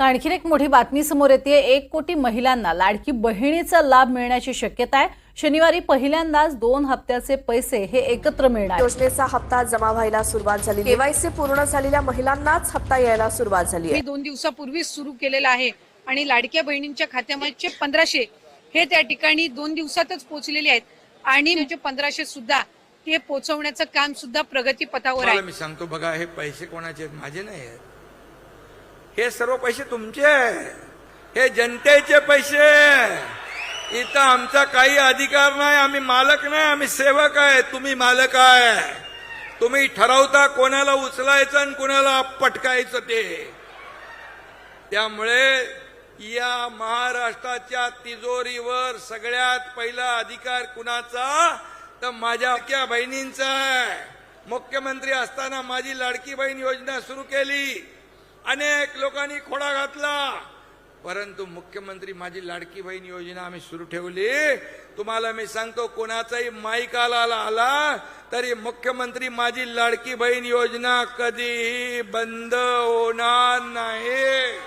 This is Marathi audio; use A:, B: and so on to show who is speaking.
A: तर आणखीन एक मोठी बातमी समोर येते। 1 कोटी महिलांना लाडकी बहिणीचा लाभ मिळण्याची शक्यता आहे। शनिवारी पहिल्यांदाच 2 हप्त्याचे पैसे हे एकत्र मिळणार।
B: योजनेचा हप्ता जमा व्हायला सुरुवात झाली। केवायसी पूर्ण झालेल्या महिलांनाच हप्ता यायला सुरुवात झाली आहे।
C: 2 दिवसापूर्वी सुरू केलेला आहे आणि लाडक्या बहिणींच्या खात्यामध्ये 1500 हे त्या ठिकाणी 2 दिवसातच पोहोचलेले आहेत आणि 1500 सुद्धा ते पोहोचवण्याचं काम सुद्धा प्रगती पथावर आहे।
D: मी सांगतो बघा, हे पैसे कोणाचे आहेत? माझे नाही आहेत। हे सर्व पैसे तुमचे आहेत, हे जनतेचे पैसे। इथं आमचा काही अधिकार नाही, आम्ही मालक नाही, आम्ही सेवक आहे। तुम्ही मालक आहे, तुम्ही ठरवता कोणाला उचलायचं आणि कोणाला पटकायचं ते। त्यामुळे या महाराष्ट्राच्या तिजोरीवर सगळ्यात पहिला अधिकार कुणाचा? तर माझ्या लाडक्या बहिणींचा आहे। मुख्यमंत्री असताना माझी लाडकी बहीण योजना सुरू केली, अनेक लोकांनी खोडा घातला, परंतु मुख्यमंत्री माझी लाडकी बहीण योजना आम्ही सुरू ठेवली। तुम्हाला मी सांगतो, कोणाचाही माईक आला तरी मुख्यमंत्री माझी लाडकी बहीण योजना कधीही बंद होणार नाही।